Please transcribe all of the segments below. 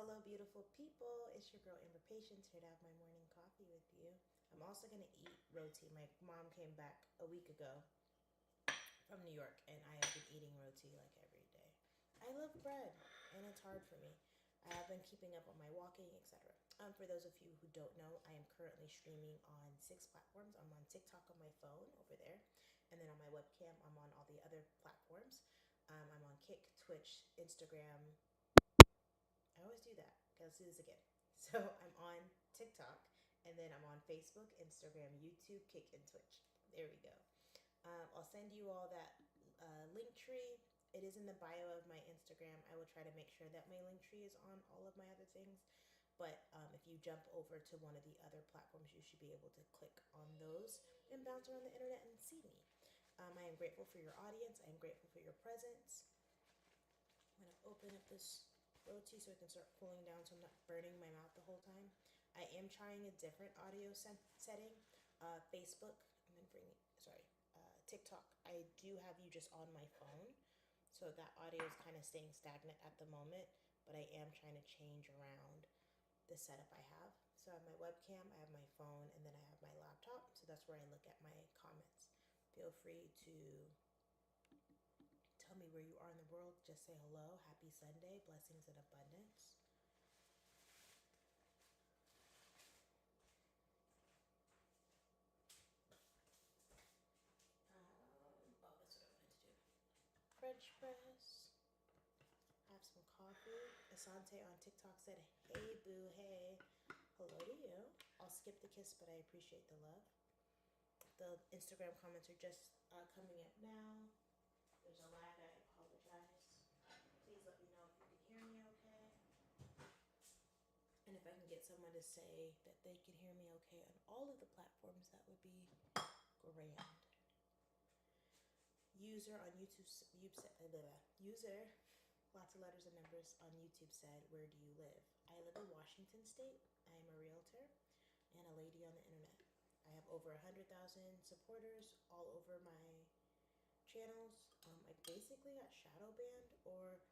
Hello, beautiful people. It's your girl Amber Patience here to have my morning coffee with you. I'm also going to eat roti. My mom came back a week ago from New York, and I have been eating roti like every day. I love bread, and it's hard for me. I have been keeping up on my walking, etc. For those of you who don't know, I am currently streaming on 6 platforms. I'm on TikTok on my phone over there, and then on my webcam, I'm on all the other platforms. I'm on Kick, Twitch, Instagram. I always do that. Okay, let's do this again. So I'm on TikTok, and then I'm on Facebook, Instagram, YouTube, Kick, and Twitch. There we go. I'll send you all that link tree. It is in the bio of my Instagram. I will try to make sure that my link tree is on all of my other things. But if you jump over to one of the other platforms, you should be able to click on those and bounce around the internet and see me. I am grateful for your audience. I am grateful for your presence. I'm going to open up this roti so it can start cooling down so I'm not burning my mouth the whole time. I am trying a different audio setting. Facebook, I'm going to bring, sorry, TikTok, I do have you just on my phone. So that audio is kind of staying stagnant at the moment, but I am trying to change around the setup I have. So I have my webcam, I have my phone, and then I have my laptop. So that's where I look at my comments. Feel free to tell me where you are in the world. Just say hello. Happy Sunday. Blessings and abundance. Oh, that's what I wanted to do. French press. Have some coffee. Asante on TikTok said, "Hey boo, hey." Hello to you. I'll skip the kiss, but I appreciate the love. The Instagram comments are just coming up now. There's a lag. I apologize. Please let me know if you can hear me okay. And if I can get someone to say that they can hear me okay on all of the platforms, that would be grand. User on YouTube, user, lots of letters and numbers on YouTube said, "Where do you live?" I live in Washington State. I am a realtor and a lady on the internet. I have over 100,000 supporters all over my channels. I basically got shadow banned, or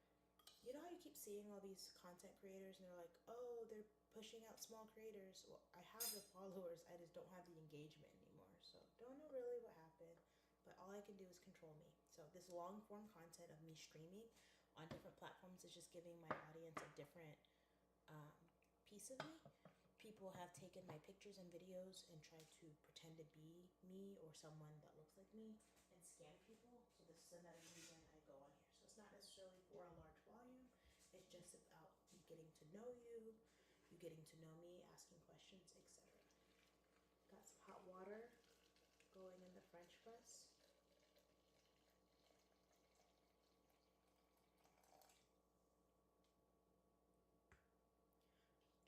you know how you keep seeing all these content creators and they're like, oh, they're pushing out small creators. Well, I have the followers, I just don't have the engagement anymore. So don't know really what happened, but all I can do is control me. So this long form content of me streaming on different platforms is just giving my audience a different um, piece of me. People have taken my pictures and videos and tried to pretend to be me or someone that looks like me and scam people. So this is another reason I go on here. So it's not necessarily for a large volume. It's just about me getting to know you, you getting to know me, asking questions, etc. Got some hot water going in the French press.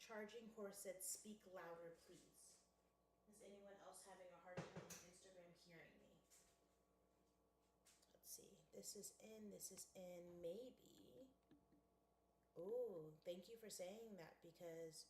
Charging Horse said, "Speak louder, please." Is anyone else having a hard time on Instagram hearing me? Let's see. This is in. This is in. Maybe. Oh, thank you for saying that because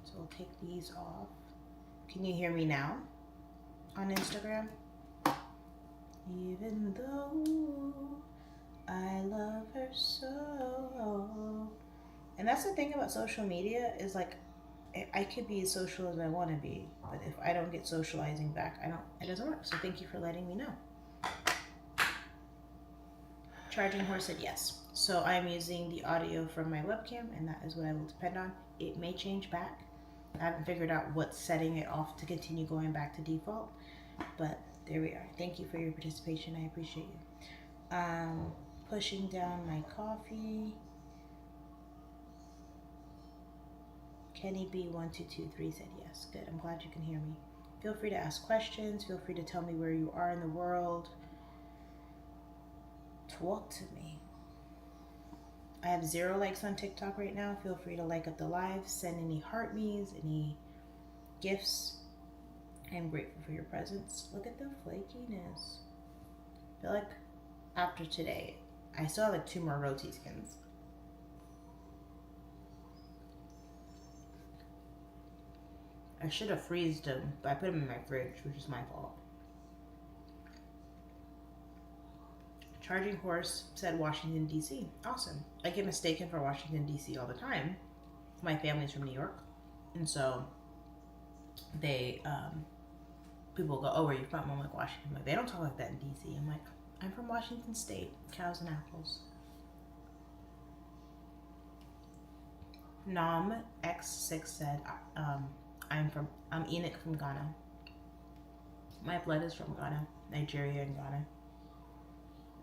so we'll take these off. Can you hear me now on Instagram? Even though I love her so. And that's the thing about social media is like I could be as social as I want to be, but if I don't get socializing back, it doesn't work. So thank you for letting me know. Charging Horse said yes. So I am using the audio from my webcam, and that is what I will depend on. It may change back. I haven't figured out what's setting it off to continue going back to default, but there we are. Thank you for your participation. I appreciate you. Pushing down my coffee. Kenny B1223 said yes. Good. I'm glad you can hear me. Feel free to ask questions. Feel free to tell me where you are in the world. Talk to me. I have 0 likes on TikTok right now. Feel free to like up the live. Send any heart me's, any gifts. I am grateful for your presence. Look at the flakiness. I feel like after today, I still have like 2 more roti skins. I should have freezed them, but I put them in my fridge, which is my fault. Charging Horse said Washington, D.C. Awesome. I get mistaken for Washington, D.C. all the time. My family's from New York. And so they, people go, oh, where are you from? I'm like, Washington. I'm like, they don't talk like that in D.C. I'm like, I'm from Washington State. Cows and apples. Nam X6 said, I'm Enoch from Ghana. My blood is from Ghana, Nigeria and Ghana.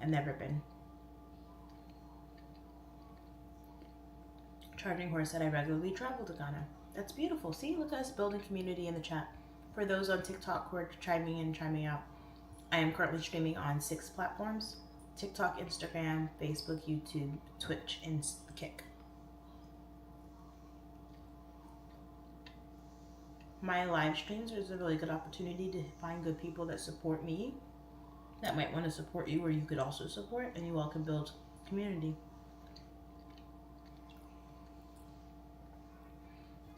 I've never been. Charging Horse said I regularly travel to Ghana. That's beautiful. See, look at us building community in the chat. For those on TikTok who are chiming in, chiming out, I am currently streaming on 6 platforms: TikTok, Instagram, Facebook, YouTube, Twitch, and Kick. My live streams is a really good opportunity to find good people that support me, that might want to support you, or you could also support, and you all can build community.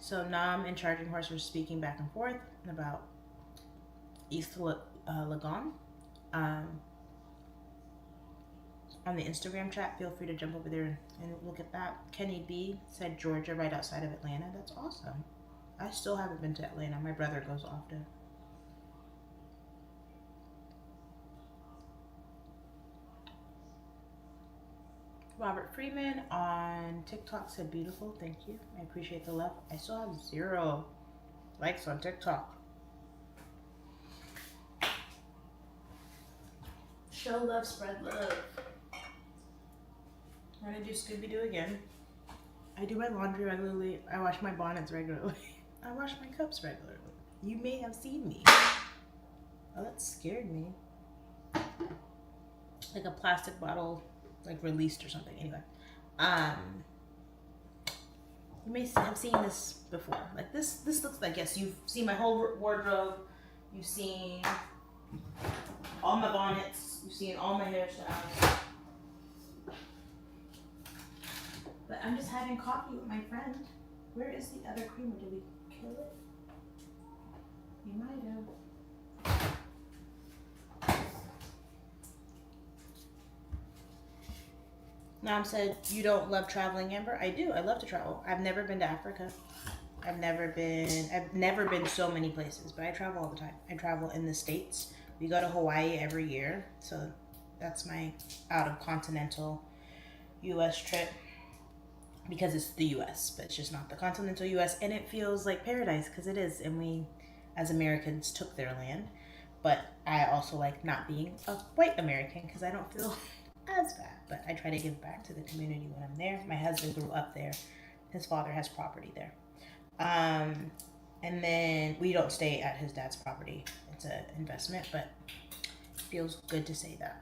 So Nam and Charging Horse were speaking back and forth about East Legon. On the Instagram chat, feel free to jump over there and look at that. Kenny B said Georgia, right outside of Atlanta. That's awesome. I still haven't been to Atlanta. My brother goes often. Robert Freeman on TikTok said beautiful. Thank you. I appreciate the love. I still have 0 likes on TikTok. Show love, spread love. I'm gonna do Scooby-Doo again. I do my laundry regularly. I wash my bonnets regularly. I wash my cups regularly. You may have seen me. Oh, that scared me. Like a plastic bottle, like released or something. Anyway, you may have seen this before. Like this looks like, yes, you've seen my whole wardrobe. You've seen all my bonnets. You've seen all my hairstyles. But I'm just having coffee with my friend. Where is the other creamer? Did we kill it? We might have. Nam said, you don't love traveling, Amber? I do. I love to travel. I've never been to Africa. I've never been so many places, but I travel all the time. I travel in the States. We go to Hawaii every year. So that's my out of continental US trip. Because it's the US, but it's just not the continental US, and it feels like paradise because it is, and we as Americans took their land. But I also like not being a white American because I don't feel as bad, but I try to give back to the community when I'm there. My husband grew up there. His father has property there. And then we don't stay at his dad's property. It's an investment, but it feels good to say that.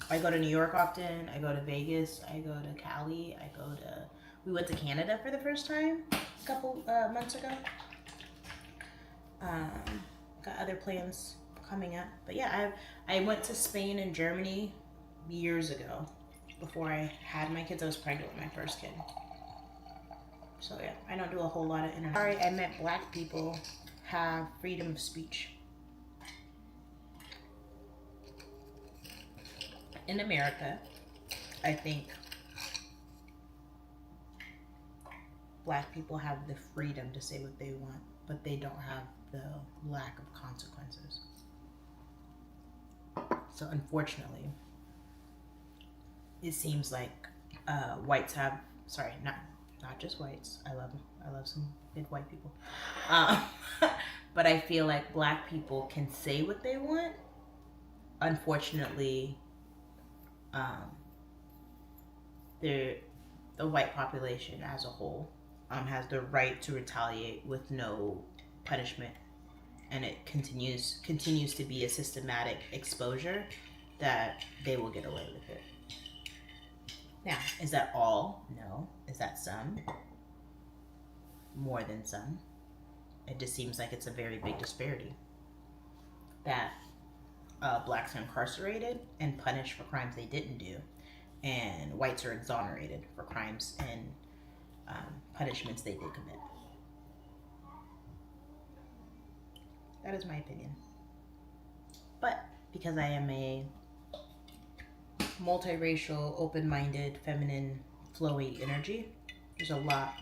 I go to New York often. I go to Vegas. I go to Cali. We went to Canada for the first time a couple months ago. Got other plans coming up. But yeah, I went to Spain and Germany years ago before I had my kids. I was pregnant with my first kid. So yeah, I don't do a whole lot of international. Sorry, I meant black people have freedom of speech. In America, I think black people have the freedom to say what they want, but they don't have the lack of consequences. So unfortunately, it seems like whites have, sorry, not just whites. I love some good white people. But I feel like black people can say what they want. Unfortunately, the white population as a whole has the right to retaliate with no punishment, and it continues to be a systematic exposure, that they will get away with it. Now, is that all? No. Is that some? More than some. It just seems like it's a very big disparity. That blacks are incarcerated and punished for crimes they didn't do, and whites are exonerated for crimes and punishments they did commit. That is my opinion. But because I am a multiracial, open-minded, feminine, flowy energy, there's a lot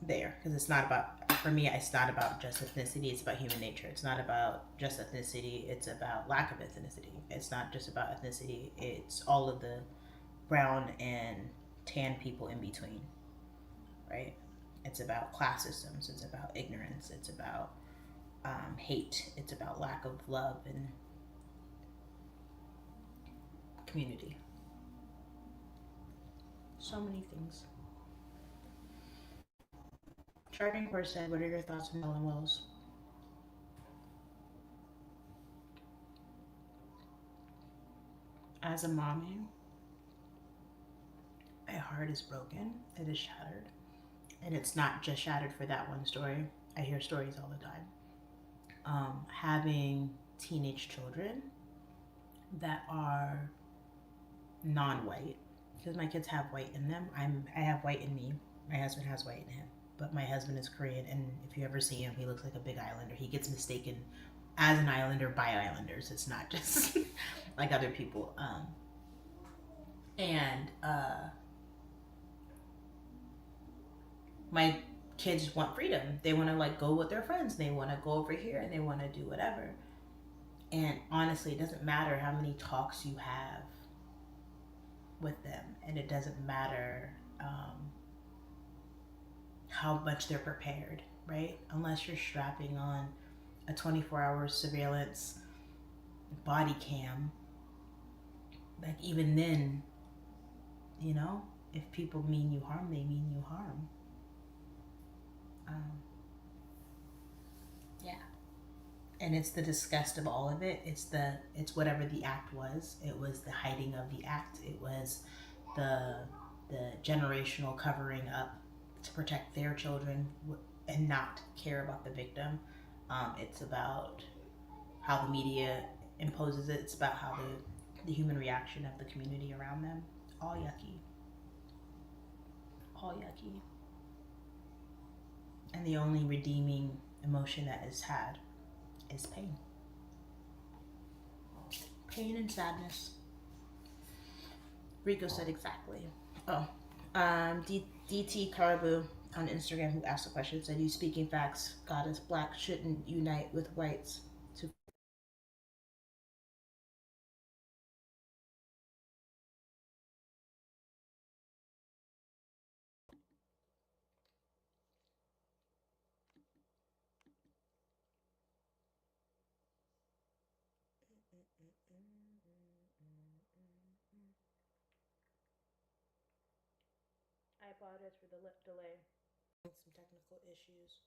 there, because it's not about, for me, it's not about just ethnicity, it's about human nature. It's not about just ethnicity, it's about lack of ethnicity. It's not just about ethnicity, it's all of the brown and tan people in between, right? It's about class systems, it's about ignorance, it's about hate, it's about lack of love and community. So many things. Charting Horse said, what are your thoughts on Helen Wells? As a mommy, my heart is broken. It is shattered. And it's not just shattered for that one story. I hear stories all the time. Having teenage children that are non-white, because my kids have white in them. I have white in me. My husband has white in him. But my husband is Korean, and if you ever see him, he looks like a big islander. He gets mistaken as an islander by islanders. It's not just like other people. My kids want freedom. They want to like go with their friends. They want to go over here and they want to do whatever. And honestly, it doesn't matter how many talks you have with them, and it doesn't matter how much they're prepared, right? Unless you're strapping on a 24-hour surveillance body cam, like even then, you know, if people mean you harm, they mean you harm. Yeah. And it's the disgust of all of it. It's whatever the act was. It was the hiding of the act. It was the generational covering up to protect their children and not care about the victim. It's about how the media imposes it. It's about how the human reaction of the community around them. All yucky. All yucky. And the only redeeming emotion that is had is pain. Pain and sadness. Rico said exactly. Oh, DT Caribou on Instagram, who asked the question, said, "You speaking facts, goddess. Black shouldn't unite with whites to." I apologize for the delay. Some technical issues.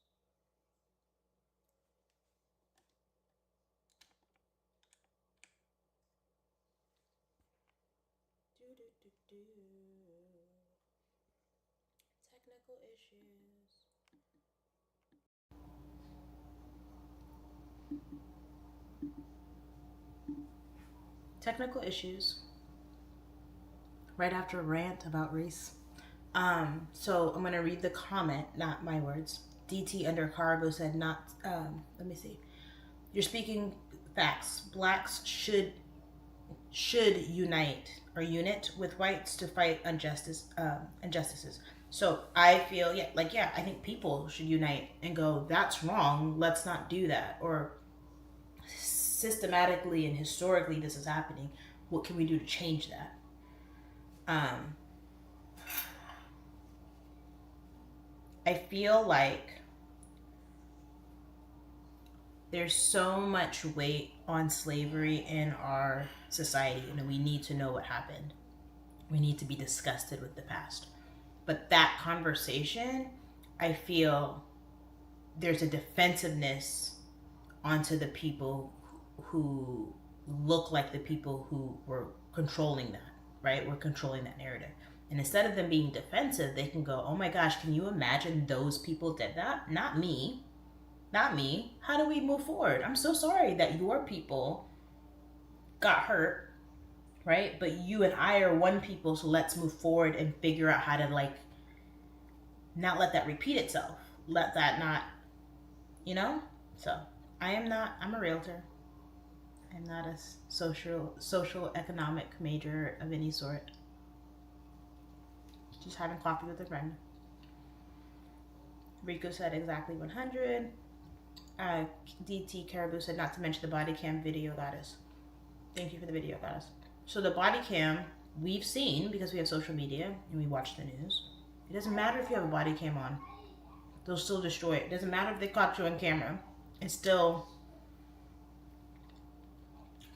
Technical issues. Technical issues. Right after a rant about race. So I'm gonna read the comment, not my words. DT under Carbo said, "Not." Let me see. You're speaking facts. Blacks should unite or unit with whites to fight injustices. So I feel I think people should unite and go, that's wrong. Let's not do that. Or systematically and historically, this is happening. What can we do to change that? I feel like there's so much weight on slavery in our society, and we need to know what happened. We need to be disgusted with the past. But that conversation, I feel there's a defensiveness onto the people who look like the people who were controlling that, right? We're controlling that narrative. And instead of them being defensive, they can go, oh my gosh, can you imagine those people did that? Not me. Not me. How do we move forward? I'm so sorry that your people got hurt, right? But you and I are one people, so let's move forward and figure out how to, like, not let that repeat itself. Let that not, you know? So, I'm a realtor. I'm not a social economic major of any sort. Just having coffee with a friend. Rico said exactly 100. DT Caribou said not to mention the body cam video, goddess. Thank you for the video, goddess. So the body cam we've seen because we have social media and we watch the news. It doesn't matter if you have a body cam on. They'll still destroy it. It doesn't matter if they caught you on camera. It's still,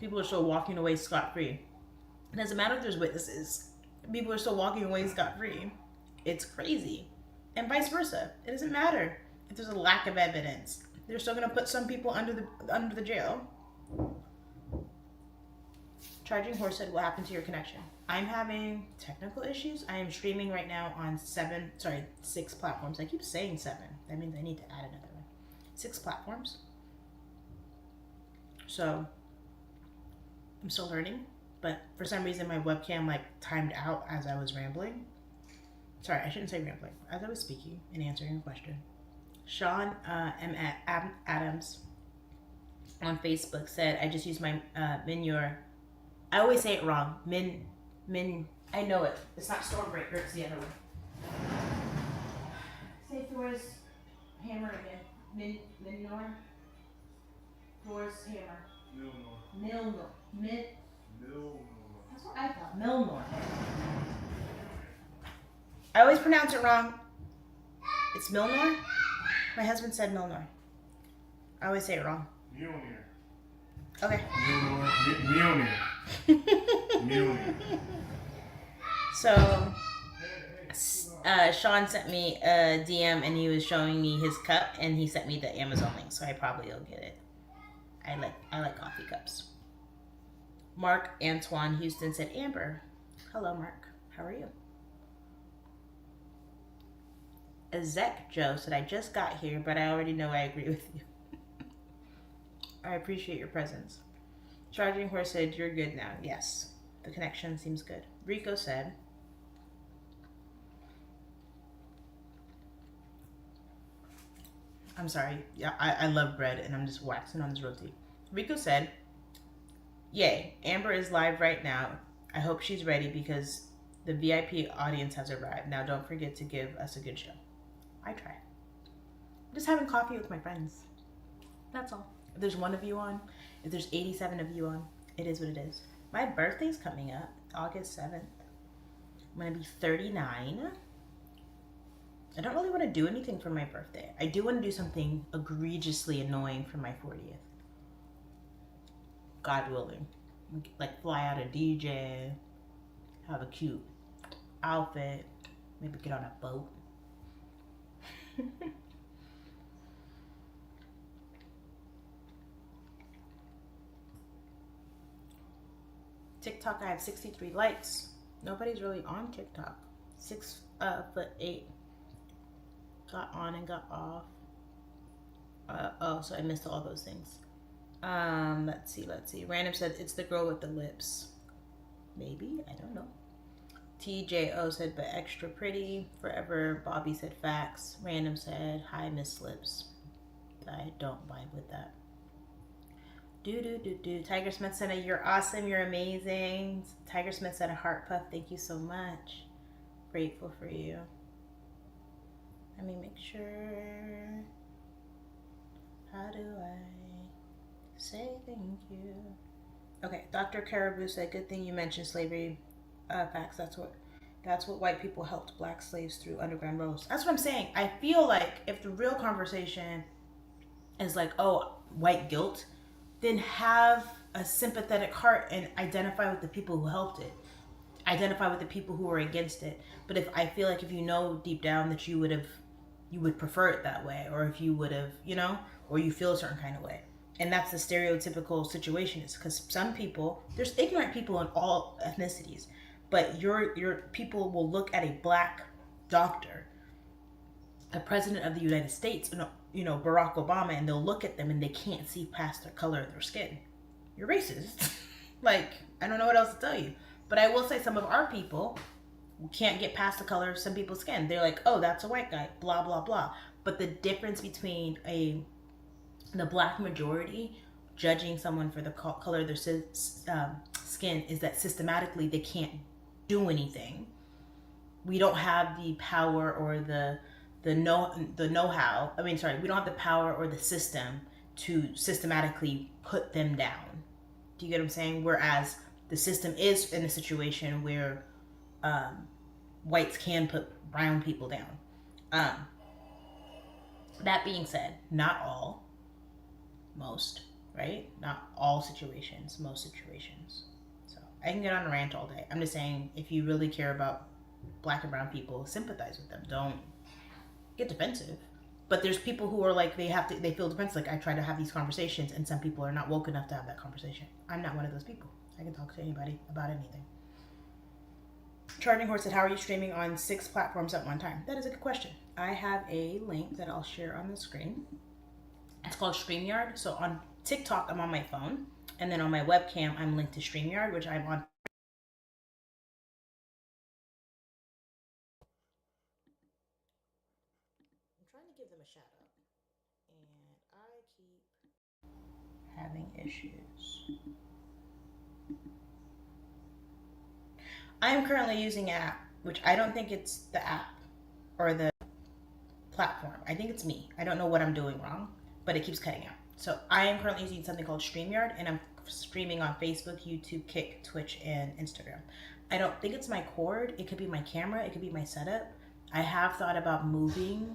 people are still walking away scot-free. It doesn't matter if there's witnesses. People are still walking away scot-free. It's crazy. And vice versa. It doesn't matter if there's a lack of evidence. They're still going to put some people under the jail. Charging Horse said, what happened to your connection? I'm having technical issues. I am streaming right now on 6 platforms. I keep saying 7. That means I need to add another one. 6 platforms. So I'm still learning, but for some reason my webcam like timed out as I was rambling. Sorry, I shouldn't say rambling. As I was speaking and answering a question. Sean Adams on Facebook said, I just used my Minyor. I always say it wrong. I know it. It's not Stormbreaker, it's the other one. Say Thor's hammer again. Minyor? Thor's hammer. Milnor. That's what I thought. Milnor. I always pronounce it wrong. It's Milnor? My husband said Milnor. I always say it wrong. Mjolnir. Okay. Mjolnir. So, Sean sent me a DM and he was showing me his cup and he sent me the Amazon link, so I probably will get it. I like coffee cups. Mark Antoine Houston said, Amber. Hello, Mark. How are you? Ezek Joe said, I just got here, but I already know I agree with you. I appreciate your presence. Charging Horse said, you're good now. Yes. The connection seems good. Rico said, I'm sorry. Yeah, I love bread and I'm just waxing on this roti. Rico said, yay, Amber is live right now. I hope she's ready because the VIP audience has arrived. Now don't forget to give us a good show. I try. I'm just having coffee with my friends. That's all. If there's one of you on, if there's 87 of you on, it is what it is. My birthday's coming up, August 7th. I'm going to be 39. I don't really want to do anything for my birthday. I do want to do something egregiously annoying for my 40th. God willing. Like fly out a DJ, have a cute outfit, maybe get on a boat. TikTok, I have 63 likes. Nobody's really on TikTok. 6'8". Got on and got off. Oh, so I missed all those things. Let's see. Random said it's the girl with the lips. Maybe, I don't know. TJO said, but extra pretty. Forever. Bobby said facts. Random said, hi, Miss Lips. I don't vibe with that. Tiger Smith said, you're awesome. You're amazing. Tiger Smith said a heart puff. Thank you so much. Grateful for you. Let me make sure. How do I say thank you? Okay, Dr. Caribou said, good thing you mentioned slavery facts. That's what white people helped black slaves through Underground Railroads. That's what I'm saying. I feel like if the real conversation is like, oh, white guilt, then have a sympathetic heart and identify with the people who helped it. identify with the people who are against it. But if I feel like if you know deep down that you would prefer it that way, or if you would have, or you feel a certain kind of way. And that's the stereotypical situation, is because some people, there's ignorant people in all ethnicities, but your people will look at a black doctor, a president of the United States, Barack Obama, and they'll look at them and they can't see past the color of their skin. You're racist. Like, I don't know what else to tell you. But I will say some of our people can't get past the color of some people's skin. They're like, oh, that's a white guy, blah, blah, blah. But the difference between the black majority judging someone for the color of their skin is that systematically they can't do anything. We don't have the power or the know-how. We don't have the power or the system to systematically put them down. Do you get what I'm saying? Whereas the system is in a situation where whites can put brown people down. That being said, not all, most, right? Not all situations, most situations. So I can get on a rant all day. I'm just saying, if you really care about black and brown people, sympathize with them. Don't get defensive. But there's people who are like, they feel defensive. Like, I try to have these conversations and some people are not woke enough to have that conversation. I'm not one of those people. I can talk to anybody about anything. Charging Horse said, how are you streaming on 6 platforms at one time? That is a good question. I have a link that I'll share on the screen. It's called StreamYard. So on TikTok, I'm on my phone. And then on my webcam, I'm linked to StreamYard, which I'm on. I'm trying to give them a shout out. And I keep having issues. I'm currently using an app, which I don't think it's the app or the platform. I think it's me. I don't know what I'm doing wrong, but it keeps cutting out. So I am currently using something called StreamYard, and I'm streaming on Facebook, YouTube, Kick, Twitch, and Instagram. I don't think it's my cord. It could be my camera. It could be my setup. I have thought about moving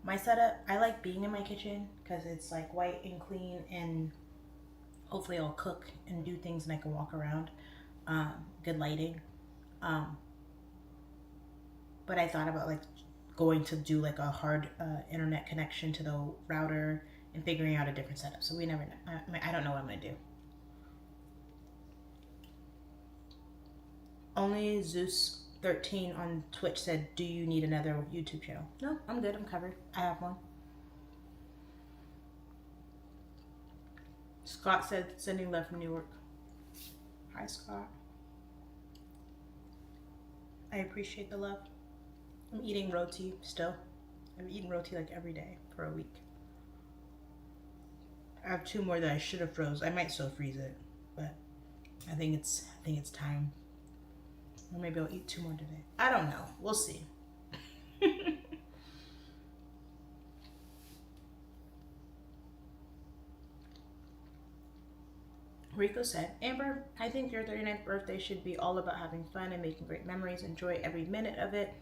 my setup. I like being in my kitchen because it's like white and clean, and hopefully I'll cook and do things and I can walk around. Good lighting. But I thought about like going to do like a hard internet connection to the router and figuring out a different setup. So we never know. I don't know what I'm gonna do. Only Zeus13 on Twitch said, do you need another YouTube channel? No, I'm good. I'm covered. I have one. Scott said, sending love from New York. Hi, Scott. I appreciate the love. I'm eating roti still. I've eaten roti like every day for a week. I have 2 more that I should have froze. I might still freeze it, but I think it's time. Or maybe I'll eat 2 more today. I don't know. We'll see. Rico said, Amber, I think your 39th birthday should be all about having fun and making great memories. Enjoy every minute of it.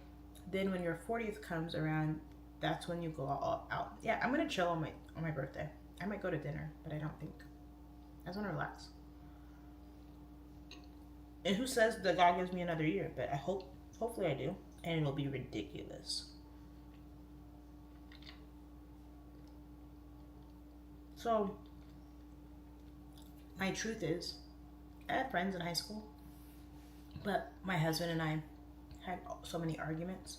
Then when your 40th comes around, that's when you go all out. Yeah, I'm gonna chill on my birthday. I might go to dinner, but I don't think. I just want to relax. And who says that God gives me another year? But hopefully I do, and it'll be ridiculous. So, my truth is, I had friends in high school, but my husband and I had so many arguments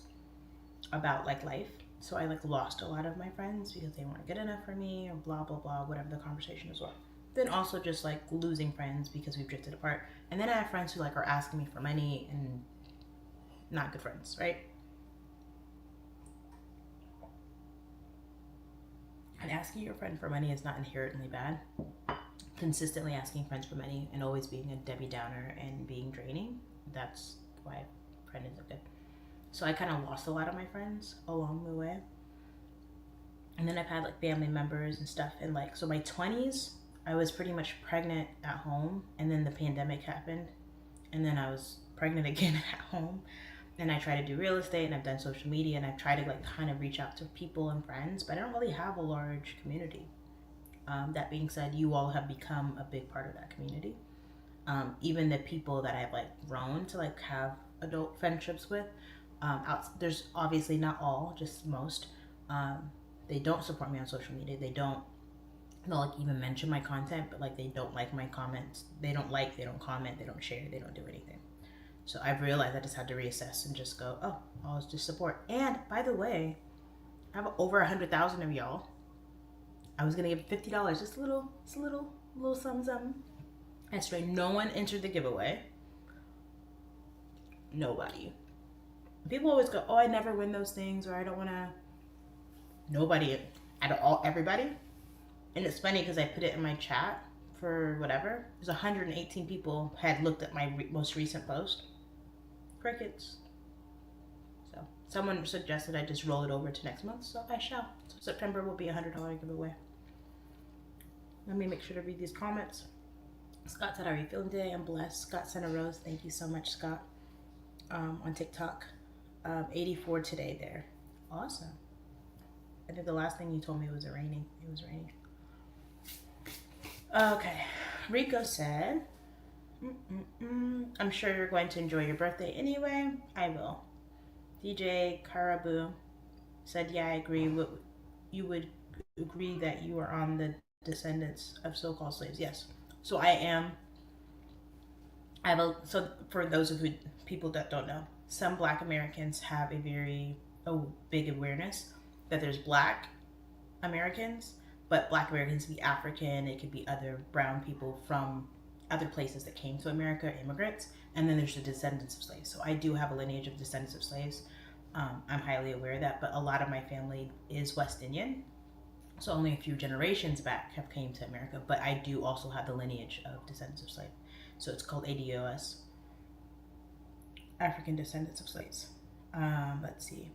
about like life. So I like lost a lot of my friends because they weren't good enough for me, or blah, blah, blah, whatever the conversation is. Well, then also just like losing friends because we've drifted apart. And then I have friends who like are asking me for money and not good friends, right? And asking your friend for money is not inherently bad. Consistently asking friends for money and always being a Debbie Downer and being draining, that's why friend isn't good. So I kind of lost a lot of my friends along the way. And then I've had like family members and stuff. And like, so my 20s, I was pretty much pregnant at home. And then the pandemic happened. And then I was pregnant again at home. And I try to do real estate and I've done social media and I've tried to like kind of reach out to people and friends, but I don't really have a large community. That being said, you all have become a big part of that community. Even the people that I've like grown to like have adult friendships with, there's obviously not all, just most. They don't support me on social media. They'll like even mention my content, but like they don't like my comments. They don't like, they don't comment, they don't share, they don't do anything. So I've realized I just had to reassess and just go, oh, I'll just support. And by the way, I have over 100,000 of y'all. I was gonna give $50, just a little something. I swear, no one entered the giveaway. Nobody. People always go, oh, I never win those things, or I don't wanna. Nobody at all, everybody. And it's funny because I put it in my chat for whatever. There's 118 people had looked at my most recent post. Crickets. So someone suggested I just roll it over to next month, so I shall. So September will be a $100 giveaway. Let me make sure to read these comments. Scott said, how are you feeling today? I'm blessed. Scott sent a rose. Thank you so much, Scott. On TikTok. 84 today there. Awesome. I think the last thing you told me was raining. It was raining. Okay. Rico said, I'm sure you're going to enjoy your birthday anyway. I will. DJ Caribou said, yeah, I agree. You would agree that you are on the descendants of so-called slaves. Yes. So I am. So for those of people that don't know, some Black Americans have a big awareness that there's Black Americans, but Black Americans can be African. It could be other brown people from other places that came to America, immigrants, and then there's the descendants of slaves. So I do have a lineage of descendants of slaves. I'm highly aware of that, but a lot of my family is West Indian. So only a few generations back have came to America, but I do also have the lineage of descendants of slaves. So it's called ADOS, African Descendants of Slaves. Let's see.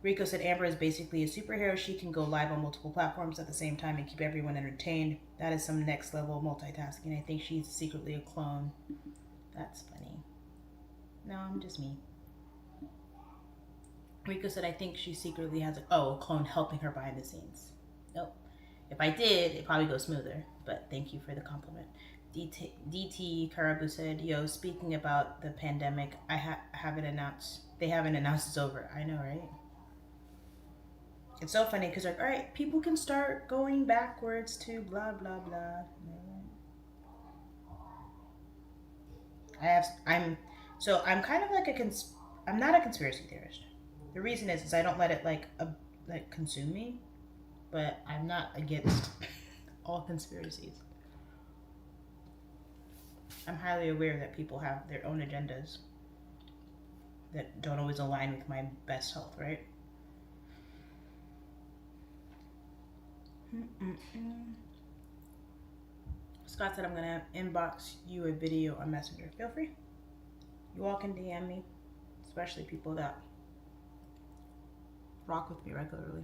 Rico said Amber is basically a superhero. She can go live on multiple platforms at the same time and keep everyone entertained. That is some next level multitasking. I think she's secretly a clone. That's funny. No, I'm just me. Rico said I think she secretly has a clone helping her behind the scenes. Nope. If I did, it'd probably go smoother. But thank you for the compliment. DT Caribou said, yo, speaking about the pandemic, they haven't announced it's over. I know, right? It's so funny because like, all right, people can start going backwards to blah blah blah. I'm kind of like I'm not a conspiracy theorist. The reason is I don't let it like consume me, but I'm not against all conspiracies. I'm highly aware that people have their own agendas that don't always align with my best health, right? Scott said I'm gonna inbox you a video on Messenger. Feel free. You all can DM me, especially people that rock with me regularly.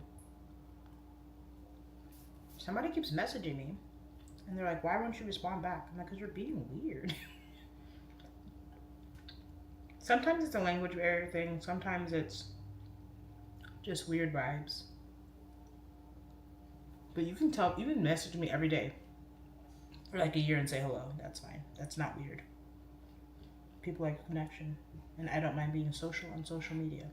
Somebody keeps messaging me and they're like, why won't you respond back? I'm like, because you're being weird. Sometimes it's a language barrier thing. Sometimes it's just weird vibes. But you can message me every day for like a year and say hello. That's fine. That's not weird. People like a connection. And I don't mind being social on social media.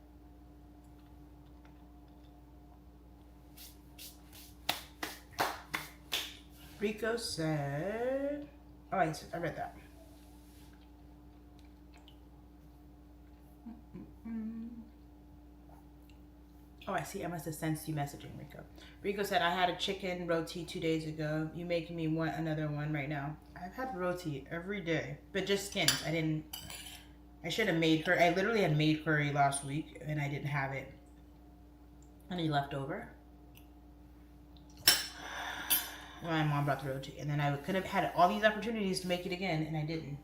Rico said, oh, I read that. Oh, I see. I must have sensed you messaging, Rico. Rico said, I had a chicken roti 2 days ago. You making me want another one right now. I've had roti every day, but just skins. I should have made curry. I literally had made curry last week and I didn't have it. Any leftover. My mom brought the roti, and then I could have had all these opportunities to make it again, and I didn't.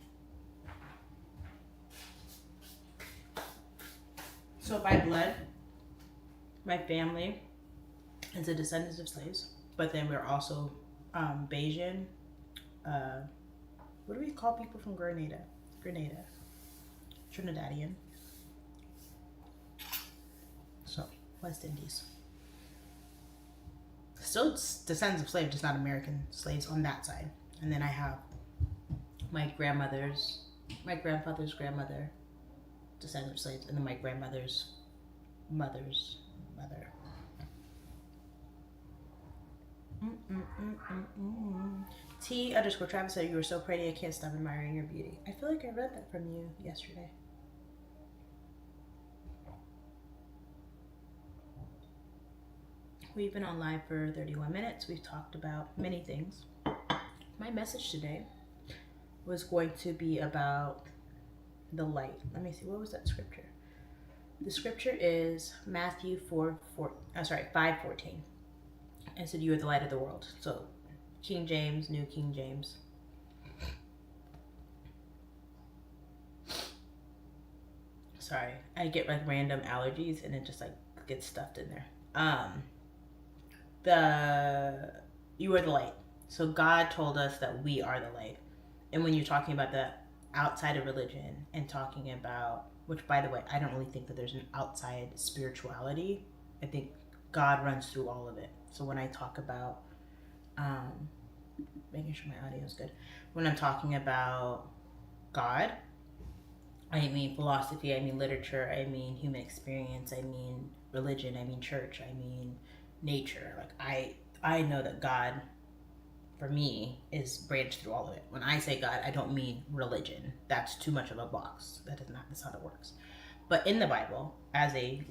So by blood, my family is a descendant of slaves, but then we're also Bajan. What do we call people from Grenada? Trinidadian. So West Indies. Still descendants of slaves, just not American slaves on that side. And then I have my grandfather's grandmother, descendant of slaves, and then my grandmother's mother's mother. T_Travis said, "You were so pretty, I can't stop admiring your beauty." I feel like I read that from you yesterday. We've been on live for 31 minutes. We've talked about many things. My message today was going to be about the light. Let me see, what was that scripture? The scripture is Matthew 5:14. And said, "You are the light of the world." So King James, New King James. Sorry, I get like random allergies and it just like gets stuffed in there. You are the light. So God told us that we are the light. And when you're talking about the outside of religion and talking about, which by the way, I don't really think that there's an outside spirituality. I think God runs through all of it. So when I talk about, making sure my audio is good. When I'm talking about God, I mean philosophy, I mean literature, I mean human experience, I mean religion, I mean church, I mean nature. Like I know that God, for me, is branched through all of it. When I say God, I don't mean religion. That's too much of a box. That's how it works. But in the Bible, as a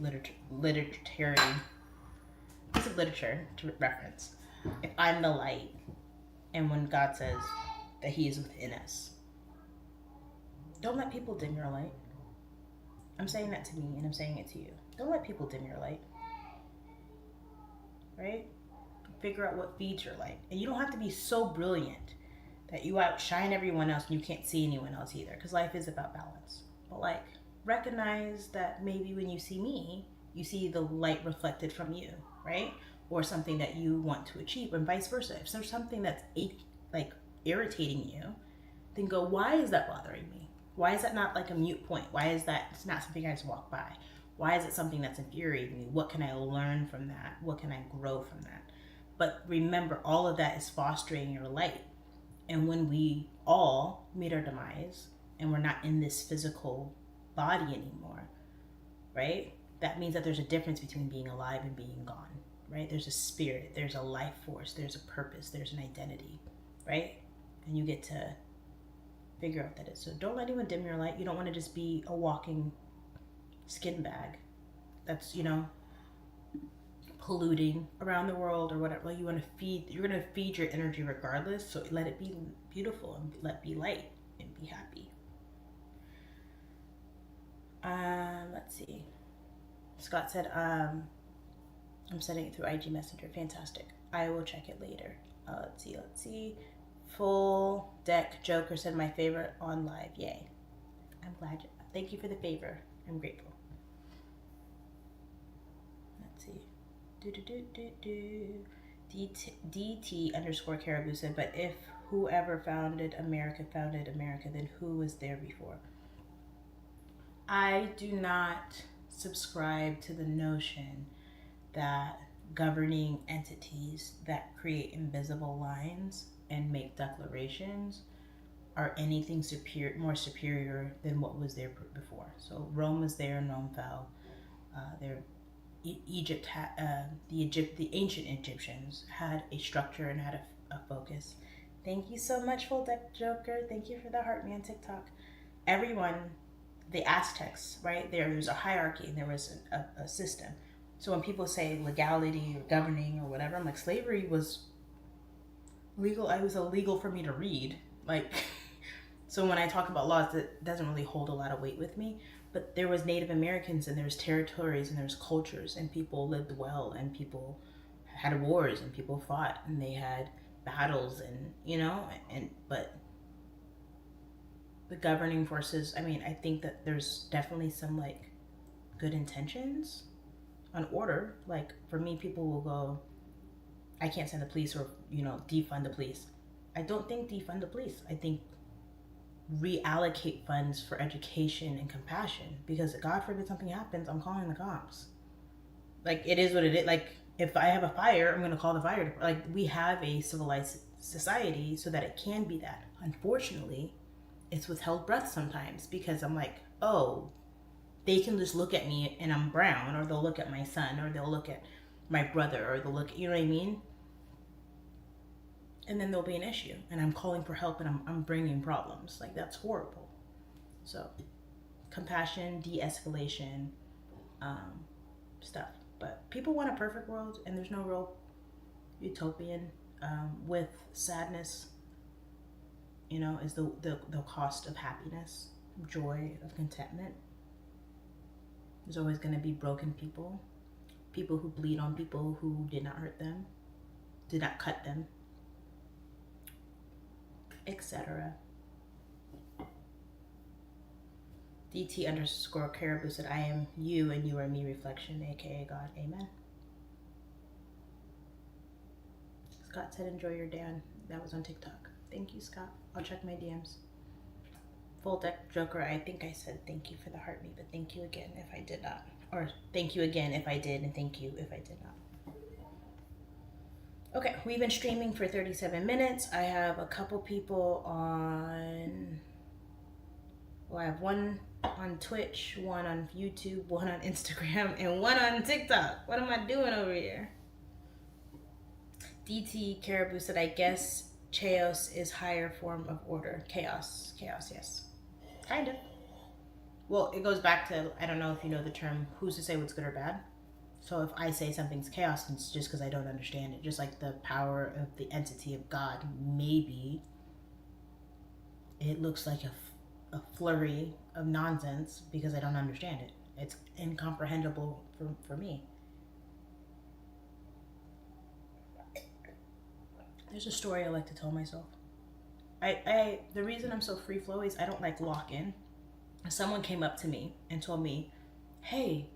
piece of literature to reference, if I'm the light, and when God says that He is within us, don't let people dim your light. I'm saying that to me, and I'm saying it to you. Don't let people dim your light. Right? Figure out what feeds your light. And you don't have to be so brilliant that you outshine everyone else and you can't see anyone else either, because life is about balance. But like, recognize that maybe when you see me, you see the light reflected from you, right? Or something that you want to achieve, and vice versa. If there's something that's like irritating you, then go, why is that bothering me? Why is that not like a mute point? Why is that it's not something I just walk by? Why is it something that's infuriating me? What can I learn from that? What can I grow from that? But remember, all of that is fostering your light. And when we all meet our demise and we're not in this physical body anymore, right? That means that there's a difference between being alive and being gone, right? There's a spirit, there's a life force, there's a purpose, there's an identity, right? And you get to figure out what that is. So don't let anyone dim your light. You don't want to just be a walking skin bag that's, polluting around the world or whatever. You're going to feed your energy regardless. So let it be beautiful and let it be light and be happy. Let's see. Scott said, I'm sending it through IG Messenger. Fantastic. I will check it later. Let's see. Full Deck Joker said, my favorite on live. Yay. I'm glad. Thank you for the favor. I'm grateful. DT_Caribou said, but if whoever founded America, then who was there before? I do not subscribe to the notion that governing entities that create invisible lines and make declarations are anything more superior than what was there before. So Rome was there and Rome fell. The ancient Egyptians had a structure and had a focus. Thank you so much, Full Deck Joker. Thank you for the heart, man, TikTok. Everyone, the Aztecs, right? There was a hierarchy and there was a system. So when people say legality or governing or whatever, I'm like, slavery was legal. It was illegal for me to read. Like, so when I talk about laws, that doesn't really hold a lot of weight with me. But there was Native Americans and there was territories and there was cultures and people lived well and people had wars and people fought and they had battles but the governing forces, I think that there's definitely some like good intentions on order. Like for me, people will go, I can't send the police or, defund the police. I don't think defund the police. I think reallocate funds for education and compassion, because God forbid something happens, I'm calling the cops. Like, it is what it is. Like, if I have a fire, I'm going to call the fire. Like, we have a civilized society so that it can be that. Unfortunately, it's withheld breath sometimes because I'm like, oh, they can just look at me and I'm brown, or they'll look at my son, or they'll look at my brother, or they'll look, you know what I mean? And then there'll be an issue, and I'm calling for help, and I'm bringing problems. Like, that's horrible. So, compassion, de-escalation, stuff. But people want a perfect world, and there's no real utopian. With sadness, is the cost of happiness, joy, of contentment. There's always going to be broken people, people who bleed on people who did not hurt them, did not cut them, etc. DT_Caribou said, I am you and you are me reflection, aka God. Amen. Scott said, enjoy your day. That was on TikTok. Thank you, Scott. I'll check my DMs. Full Deck Joker, I think I said thank you for the heartbeat, but thank you again if I did not. Or thank you again if I did, and thank you if I did not. Okay, we've been streaming for 37 minutes. I have a couple people on... Well, I have one on Twitch, one on YouTube, one on Instagram, and one on TikTok. What am I doing over here? DT Caribou said, I guess chaos is higher form of order. Chaos, yes. Kind of. Well, it goes back to, I don't know if you know the term, who's to say what's good or bad? So if I say something's chaos, it's just because I don't understand it. Just like the power of the entity of God. Maybe it looks like a flurry of nonsense because I don't understand it. It's incomprehensible for me. There's a story I like to tell myself. The reason I'm so free flow is I don't like lock in. Someone came up to me and told me, hey,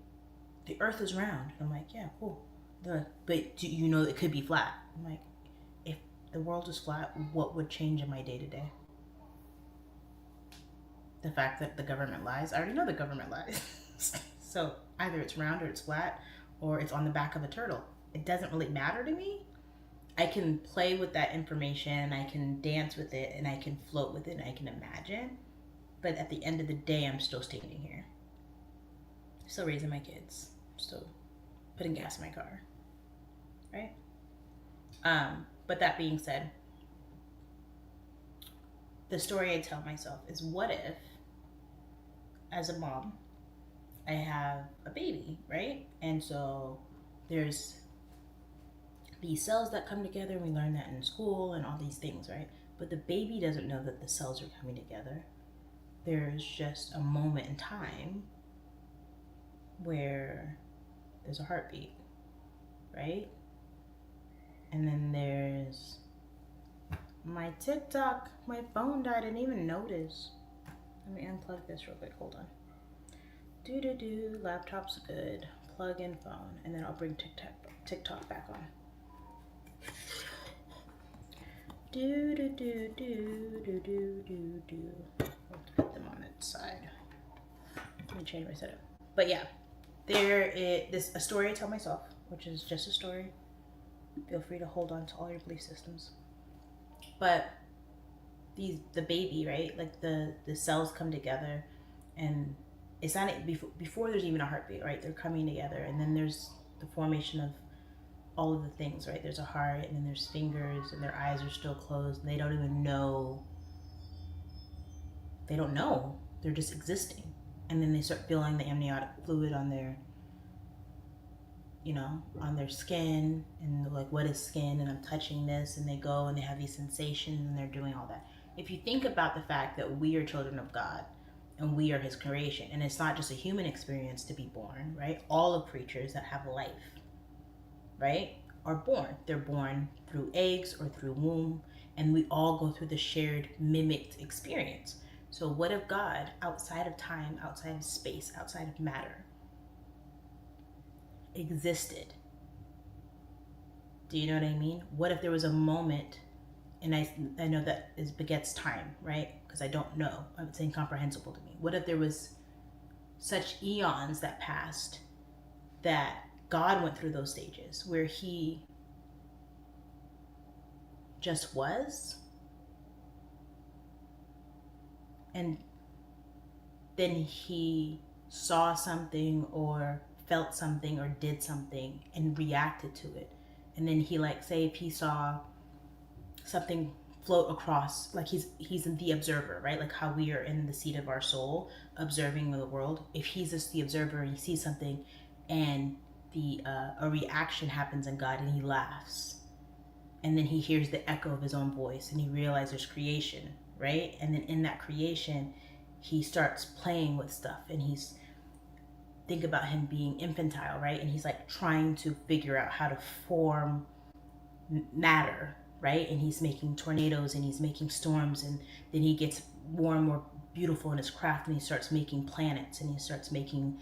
the earth is round. I'm like, yeah, cool. But do you know it could be flat? I'm like, if the world is flat, what would change in my day to day? The fact that the government lies? I already know the government lies. So either it's round or it's flat or it's on the back of a turtle. It doesn't really matter to me. I can play with that information, I can dance with it, and I can float with it, and I can imagine. But at the end of the day, I'm still standing here. Still raising my kids. Still putting gas in my car. Right? But that being said, the story I tell myself is, what if, as a mom, I have a baby, right? And so there's these cells that come together, and we learn that in school and all these things, right? But the baby doesn't know that the cells are coming together. There's just a moment in time where there's a heartbeat, right? And then there's my TikTok. My phone died. I didn't even notice. Let me unplug this real quick. Hold on. Laptop's good. Plug in phone, and then I'll bring TikTok back on. Let's put them on its side. Let me change my setup. But yeah, this a story I tell myself, which is just a story. Feel free to hold on to all your belief systems. But the baby, right? Like the cells come together, and it's not before there's even a heartbeat, right? They're coming together, and then there's the formation of all of the things, right? There's a heart, and then there's fingers, and their eyes are still closed, and they don't even know. They don't know. They're just existing. And then they start feeling the amniotic fluid on their, on their skin, and they're like, what is skin? And I'm touching this, and they go and they have these sensations, and they're doing all that. If you think about the fact that we are children of God, and we are His creation, and it's not just a human experience to be born, right? All of creatures that have life, right, are born. They're born through eggs or through womb, and we all go through the shared mimicked experience. So what if God, outside of time, outside of space, outside of matter, existed? Do you know what I mean? What if there was a moment, and I know that begets time, right? Because I don't know. It's incomprehensible to me. What if there was such eons that passed that God went through those stages where He just was? and then he saw something or felt something or did something and reacted to it. And then he, like, say if he saw something float across, like he's the observer, right? Like how we are in the seat of our soul observing the world. If he's just the observer and he sees something and the a reaction happens in God and he laughs, and then he hears the echo of his own voice and he realizes there's creation, right? And then in that creation he starts playing with stuff, and he's, think about him being infantile, right? And he's like trying to figure out how to form matter, right? And he's making tornadoes and he's making storms, and then he gets more and more beautiful in his craft, and he starts making planets, and he starts making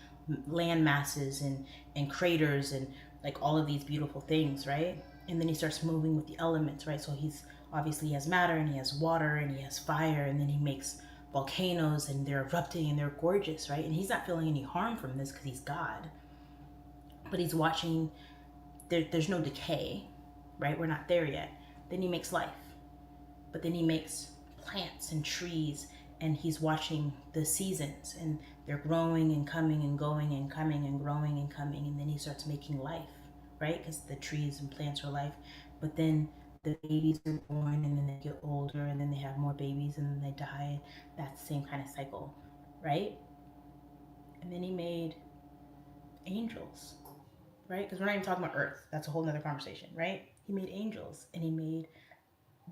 land masses and craters and like all of these beautiful things, right? And then he starts moving with the elements, right? So he's obviously, he has matter and he has water and he has fire, and then he makes volcanoes and they're erupting and they're gorgeous, right? And he's not feeling any harm from this because he's God, but he's watching. There's no decay, right? We're not there yet. Then he makes life, but then he makes plants and trees, and he's watching the seasons, and they're growing and coming and going and coming and growing and coming, and then he starts making life, right? Because the trees and plants are life. But then the babies are born, and then they get older, and then they have more babies, and then they die. That's the same kind of cycle, right? And then he made angels, right? Because we're not even talking about Earth. That's a whole nother conversation, right? He made angels, and he made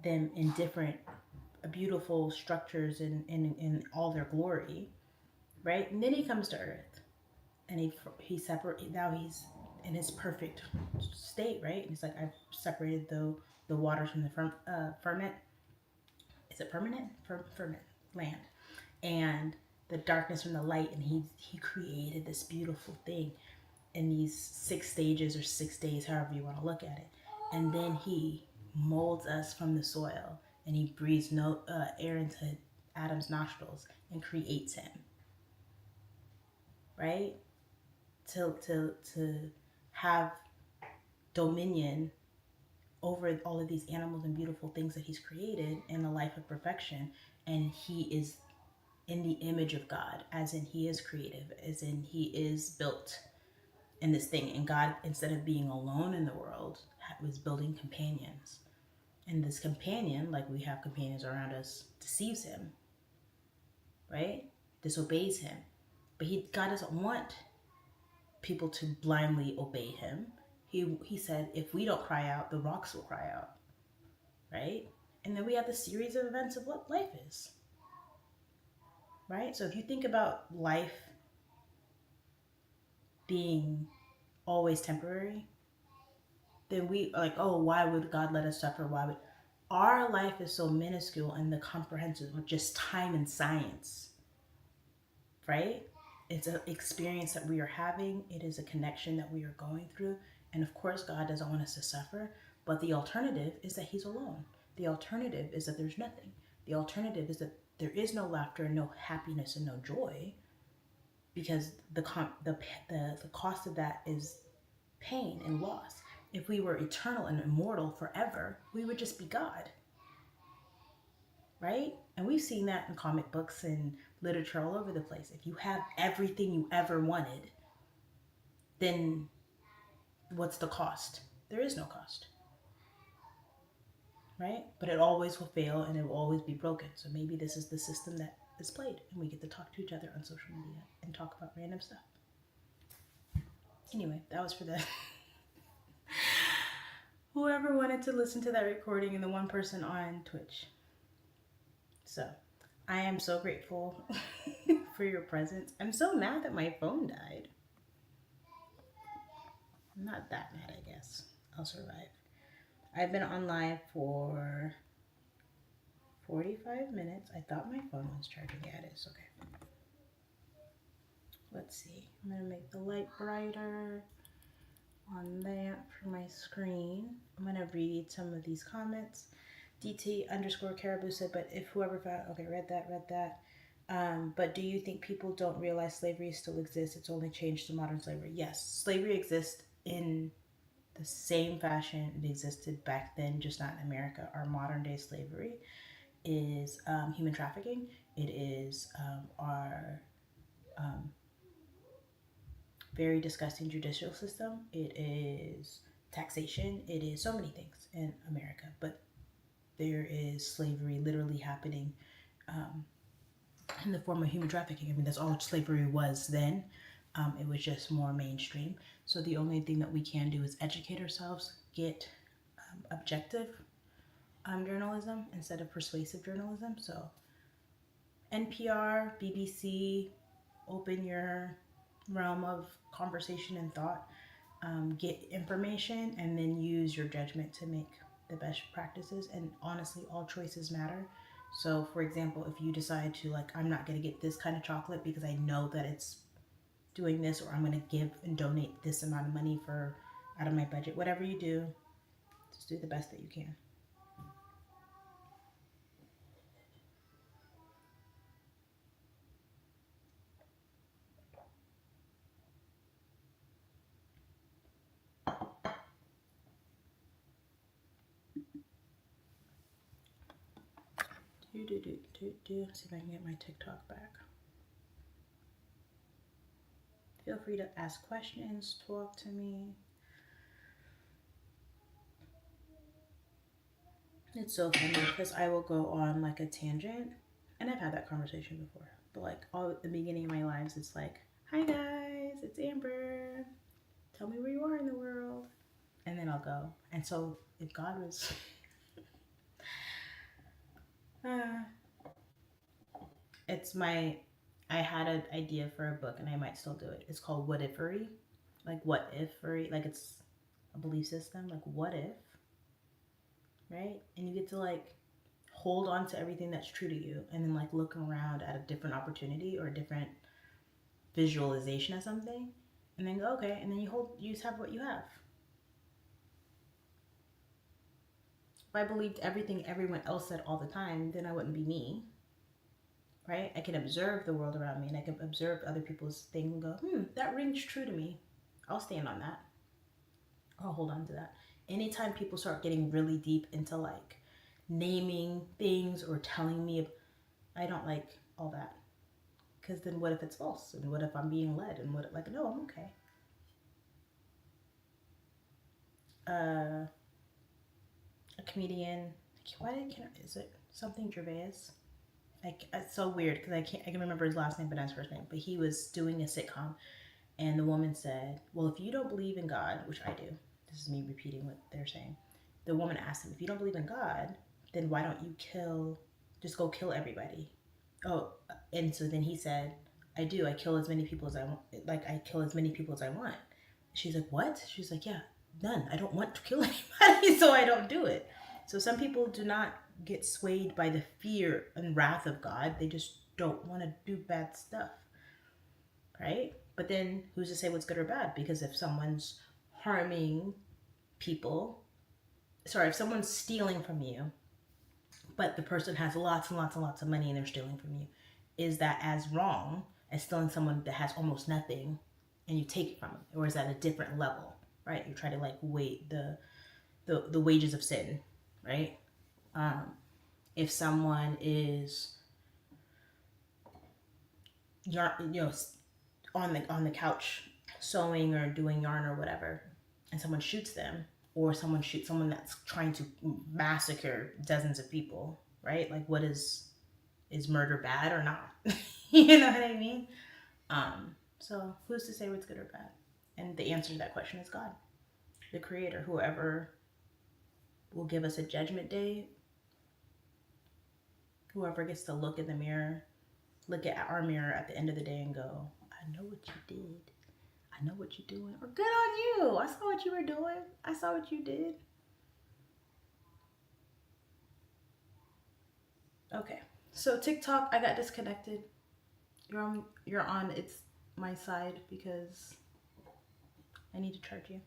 them in different beautiful structures in all their glory, right? And then he comes to Earth, and he separate. Now he's in his perfect state, right? And he's like, I've separated the waters from the ferment. Is it permanent? Ferment land, and the darkness from the light, and he created this beautiful thing in these 6 stages or 6 days, however you want to look at it. And then he molds us from the soil, and he breathes air into Adam's nostrils and creates him, right? To have dominion over all of these animals and beautiful things that he's created in a life of perfection. And he is in the image of God, as in he is creative, as in he is built in this thing. And God, instead of being alone in the world, was building companions. And this companion, like we have companions around us, deceives him, right? Disobeys him. But God doesn't want people to blindly obey him. He said, if we don't cry out, the rocks will cry out, right? And then we have the series of events of what life is, right? So if you think about life being always temporary, then we are like, oh, why would God let us suffer? Why would our life is so minuscule in the comprehensive of just time and science, right? It's an experience that we are having. It is a connection that we are going through. And of course, God doesn't want us to suffer, but the alternative is that he's alone. The alternative is that there's nothing. The alternative is that there is no laughter, no happiness, and no joy, because the cost of that is pain and loss. If we were eternal and immortal forever, we would just be God, right? And we've seen that in comic books and literature all over the place. If you have everything you ever wanted, then what's the cost? There is no cost, right? But it always will fail and it will always be broken. So maybe this is the system that is played, and we get to talk to each other on social media and talk about random stuff. Anyway, that was for the whoever wanted to listen to that recording and the one person on Twitch. So I am so grateful for your presence. I'm so mad that my phone died. I'm not that mad, I guess. I'll survive. I've been on live for 45 minutes. I thought my phone was charging. Yeah, it is. Okay. Let's see. I'm going to make the light brighter on that for my screen. I'm going to read some of these comments. DT_Caribou said, but if whoever found, okay, read that. But do you think people don't realize slavery still exists? It's only changed to modern slavery. Yes, slavery exists in the same fashion it existed back then, just not in America. Our modern day slavery is human trafficking. It is our very disgusting judicial system. It is taxation. It is so many things in America. But there is slavery literally happening in the form of human trafficking. I mean, that's all slavery was then. It was just more mainstream. So the only thing that we can do is educate ourselves, get objective journalism instead of persuasive journalism. So NPR, BBC, open your realm of conversation and thought, get information, and then use your judgment to make the best practices. And honestly, all choices matter. So for example, if you decide to, like, I'm not going to get this kind of chocolate because I know that it's doing this, or I'm going to give and donate this amount of money for out of my budget, whatever you do, just do the best that you can. See if I can get my TikTok back. Feel free to ask questions, talk to me. It's so funny because I will go on like a tangent, and I've had that conversation before, but like all at the beginning of my lives, it's like, hi guys, it's Amber. Tell me where you are in the world. And then I'll go. And so if God was I had an idea for a book and I might still do it. It's called What Ifery. Like what ifery, like it's a belief system, like what if, right? And you get to like hold on to everything that's true to you and then like look around at a different opportunity or a different visualization of something and then go, okay, and then you just have what you have. If I believed everything everyone else said all the time, then I wouldn't be me, right? I can observe the world around me and I can observe other people's things and go, that rings true to me. I'll stand on that. I'll hold on to that. Anytime people start getting really deep into like naming things or telling me, I don't like all that. Because then what if it's false? And what if I'm being led? And what, like, no, I'm okay. A comedian, is it something Gervais? It's so weird because I can remember his last name but not his first name. But he was doing a sitcom, and the woman said, "Well, if you don't believe in God, which I do, this is me repeating what they're saying." The woman asked him, "If you don't believe in God, then why don't you just go kill everybody?" Oh, and so then he said, "I do. I kill as many people as I want. Like I kill as many people as I want." She's like, "What?" She's like, "Yeah, none. I don't want to kill anybody, so I don't do it." So some people do not get swayed by the fear and wrath of God. They just don't want to do bad stuff, right? But then who's to say what's good or bad? Because if someone's harming people, if someone's stealing from you, but the person has lots and lots and lots of money and they're stealing from you, is that as wrong as stealing someone that has almost nothing and you take it from them? Or is that a different level, right? You try to like weight the wages of sin, right? If someone is on the couch sewing or doing yarn or whatever, and someone shoots them, or someone shoots someone that's trying to massacre dozens of people, right? Like, what is murder bad or not? You know what I mean? So who's to say what's good or bad? And the answer to that question is God, the Creator, whoever will give us a judgment day, whoever gets to look in the mirror, look at our mirror at the end of the day and go, I know what you did. I know what you're doing. Or good on you. I saw what you were doing. I saw what you did. Okay. So TikTok, I got disconnected. You're on it's my side because I need to charge you.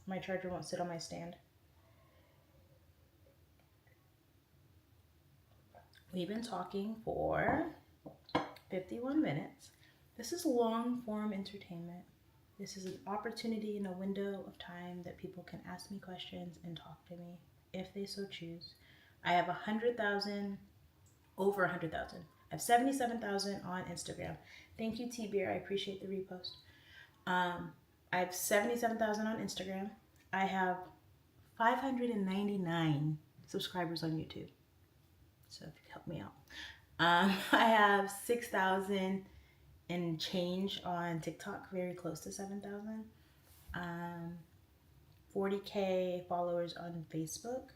My charger won't sit on my stand. We've been talking for 51 minutes. This is long form entertainment. This is an opportunity in a window of time that people can ask me questions and talk to me if they so choose. I have over 100,000 I have 77,000 on Instagram. Thank you, T Beer. I appreciate the repost. I have 77,000 on Instagram. I have 599 subscribers on YouTube. So if you help me out. I have 6,000 and change on TikTok, very close to 7,000. 40K followers on Facebook.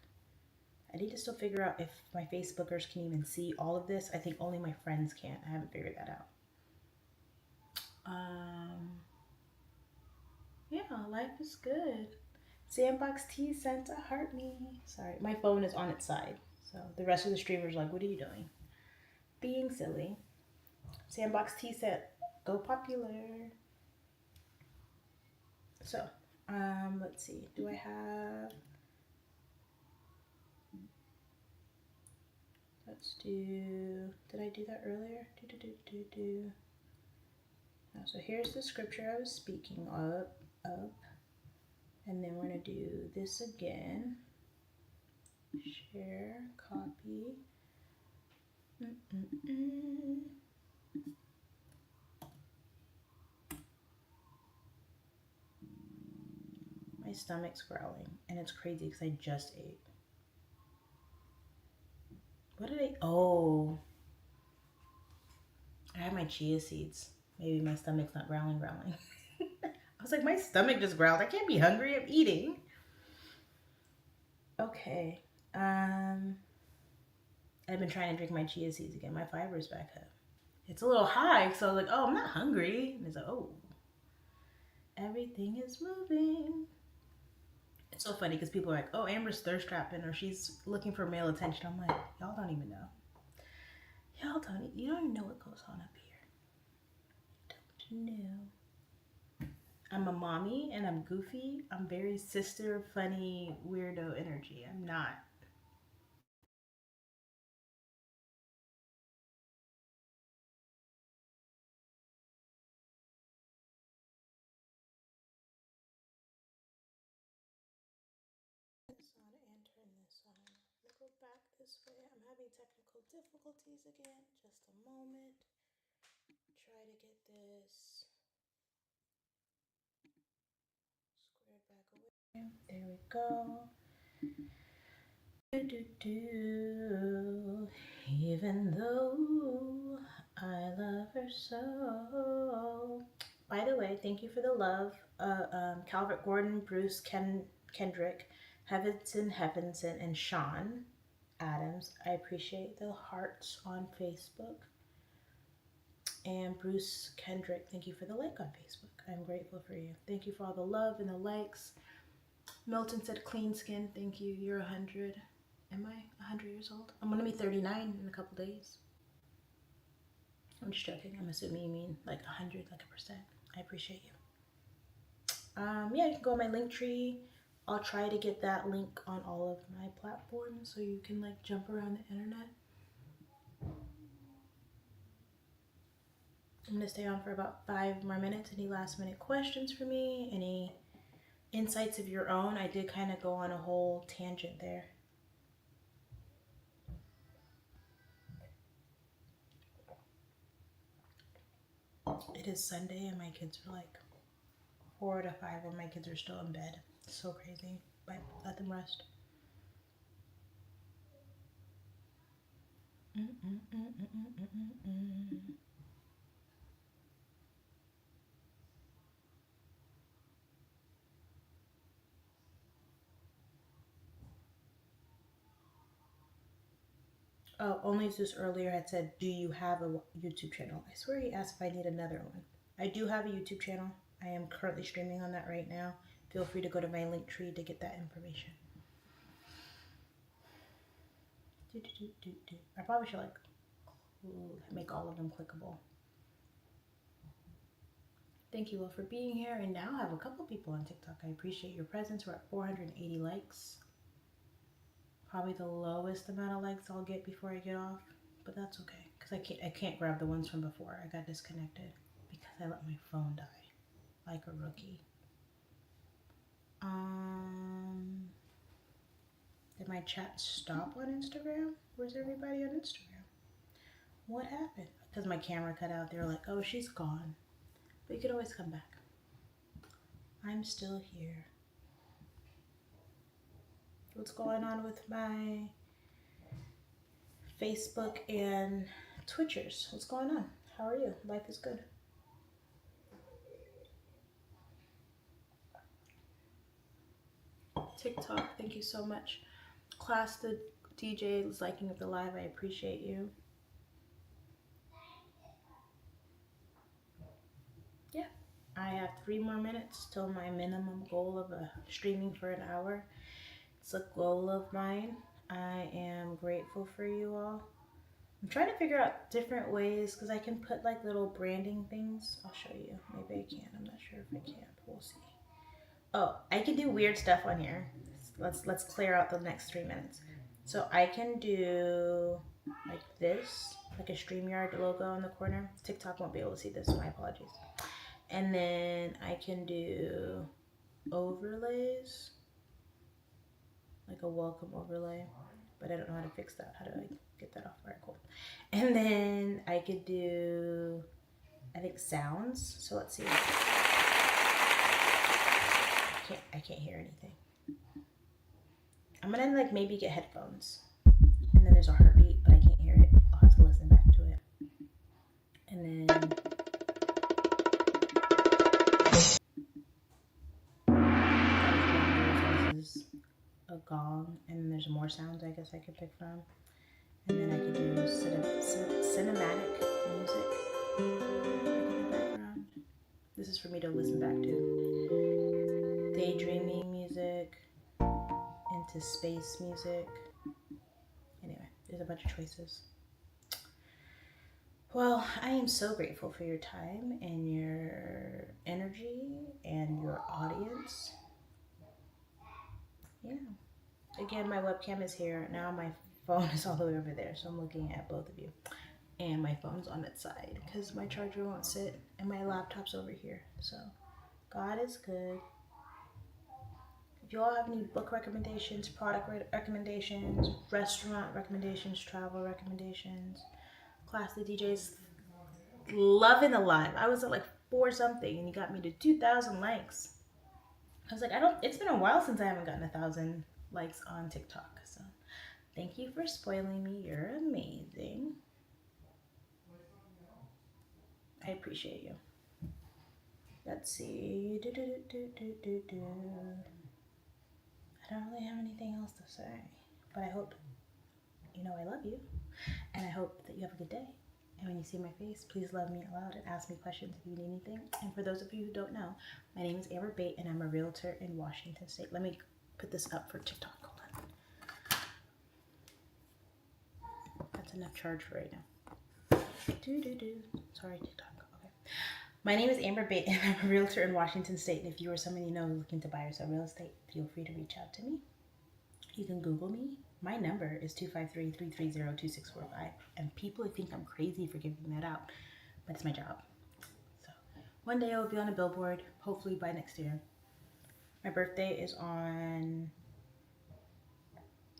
I need to still figure out if my Facebookers can even see all of this. I think only my friends can. I haven't figured that out. Yeah, life is good. Sandbox T sent a heart me. Sorry, my phone is on its side. So the rest of the streamers are like, what are you doing? Being silly. Sandbox T sent, go popular. So, let's see. Do I have... Let's do... Did I do that earlier? No, so here's the scripture I was speaking of. And then we're going to do this again. Share, copy. My stomach's growling, and it's crazy because I just ate. What did I... Oh. I had my chia seeds. Maybe my stomach's not growling. I was like, my stomach just growled. I can't be hungry. I'm eating. Okay. I've been trying to drink my chia seeds again. My fiber's back up. It's a little high, so I was like, oh, I'm not hungry. And it's like, oh. Everything is moving. It's so funny because people are like, oh, Amber's thirst trapping or she's looking for male attention. I'm like, y'all don't even know. You don't even know what goes on up here. Don't know. I'm a mommy and I'm goofy. I'm very sister, funny, weirdo energy. I'm not. This on and turn this on. I'm gonna go back this way. I'm having technical difficulties again. Just a moment. Try to get this squared back away. There we go. Even though I love her so. By the way, thank you for the love. Calvert Gordon, Bruce, Kendrick, Heavenson, and Sean Adams. I appreciate the hearts on Facebook. And Bruce Kendrick, thank you for the like on Facebook. I'm grateful for you. Thank you for all the love and the likes. Milton said clean skin. Thank you. You're 100. Am I 100 years old? I'm going to be 39 in a couple days. I'm just joking. I'm assuming you mean like 100, like a percent. I appreciate you. Yeah, you can go on my Linktree. I'll try to get that link on all of my platforms so you can like jump around the internet. I'm going to stay on for about 5 more minutes. Any last minute questions for me? Any insights of your own? I did kind of go on a whole tangent there. It is Sunday and my kids are like 4 to 5 when my kids are still in bed. It's so crazy, but let them rest. Oh, Only Zeus earlier had said, do you have a YouTube channel? I swear he asked if I need another one. I do have a YouTube channel. I am currently streaming on that right now. Feel free to go to my Linktree to get that information. I probably should like make all of them clickable. Thank you all for being here. And now I have a couple people on TikTok. I appreciate your presence. We're at 480 likes. Probably the lowest amount of likes I'll get before I get off, but that's okay because I can't grab the ones from before. I got disconnected because I let my phone die like a rookie. Did my chat stop on Instagram? Where's everybody on Instagram? What happened? Because my camera cut out. They were like, oh, she's gone. But you could always come back. I'm still here. What's going on with my Facebook and Twitchers? What's going on? How are you? Life is good. TikTok, thank you so much. Class, the DJ is liking up the live. I appreciate you. Yeah, I have 3 more minutes till my minimum goal of streaming for an hour. It's a goal of mine. I am grateful for you all. I'm trying to figure out different ways because I can put like little branding things. I'll show you. Maybe I can. I'm not sure if I can. We'll see. Oh, I can do weird stuff on here. Let's clear out the next 3 minutes. So I can do like this, like a StreamYard logo in the corner. TikTok won't be able to see this, so my apologies. And then I can do overlays, like a welcome overlay, but I don't know how to fix that. How do I get that off? All right, cool. And then I could do, I think, sounds. So let's see. I can't hear anything. I'm gonna like maybe get headphones. And then there's a heartbeat, but I can't hear it. I'll have to listen back to it. And then this is a gong, and then there's more sounds I guess I could pick from. And then I could do cinematic music in the background. This is for me to listen back to. Daydreaming music, into space music. Anyway, there's a bunch of choices. Well, I am so grateful for your time and your energy and your audience. Yeah. Again, my webcam is here. Now my phone is all the way over there, so I'm looking at both of you. And my phone's on its side because my charger won't sit, and my laptop's over here. So, God is good. If you all have any book recommendations, product recommendations, restaurant recommendations, travel recommendations, Class the DJs loving the live. I was at like 4 something and you got me to 2,000 likes. I was like, it's been a while since I haven't gotten 1,000 likes on TikTok. So thank you for spoiling me. You're amazing. I appreciate you. Let's see. I don't really have anything else to say, but I hope you know I love you, and I hope that you have a good day. And when you see my face, please love me out loud and ask me questions if you need anything. And for those of you who don't know, my name is Amber Bate, and I'm a realtor in Washington State. Let me put this up for TikTok. Hold on. That's enough charge for right now. Sorry, TikTok. Okay. My name is Amber Bate, and I'm a realtor in Washington State. And if you or someone you know is looking to buy or sell real estate, feel free to reach out to me. You can Google me. My number is 253-330-2645. And people think I'm crazy for giving that out, but it's my job. So one day I'll be on a billboard, hopefully by next year. My birthday is on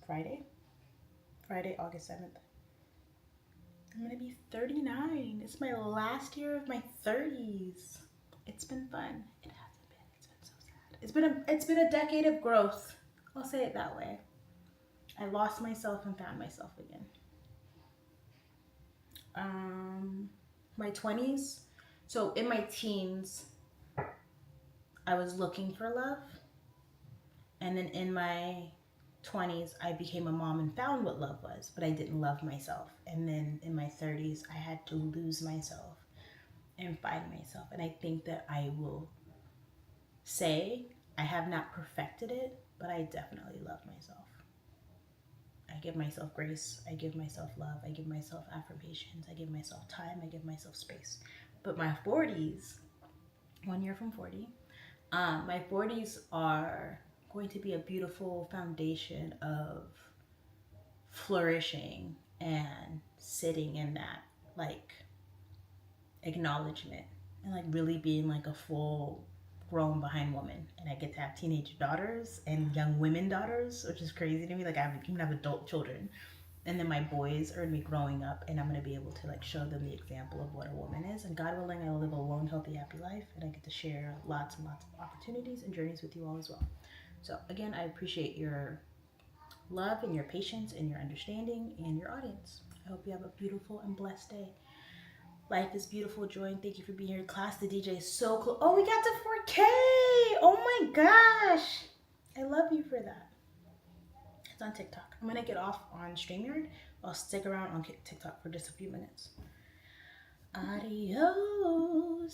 Friday, August 7th. I'm gonna be 39. It's my last year of my 30s. It's been fun. It hasn't been. It's been so sad. It's been a decade of growth. I'll say it that way. I lost myself and found myself again. My 20s. So in my teens, I was looking for love. And then in my 20s, I became a mom and found what love was, but I didn't love myself. And then in my 30s, I had to lose myself and find myself. And I think that I will say I have not perfected it, but I definitely love myself. I give myself grace. I give myself love. I give myself affirmations. I give myself time. I give myself space. But my 40s, 1 year from 40, my 40s are going to be a beautiful foundation of flourishing and sitting in that like acknowledgement and like really being like a full grown behind woman. And I get to have teenage daughters and young women daughters, which is crazy to me. Like I even have adult children. and then my boys are gonna be growing up, and I'm gonna be able to like show them the example of what a woman is. And God willing, I'll live a long, healthy, happy life, and I get to share lots and lots of opportunities and journeys with you all as well. So again, I appreciate your love and your patience and your understanding and your audience. I hope you have a beautiful and blessed day. Life is beautiful, Joy, and thank you for being here. Class, the DJ is so close. Oh, we got to 4K. Oh my gosh. I love you for that. It's on TikTok. I'm going to get off on StreamYard. I'll stick around on TikTok for just a few minutes. Adios.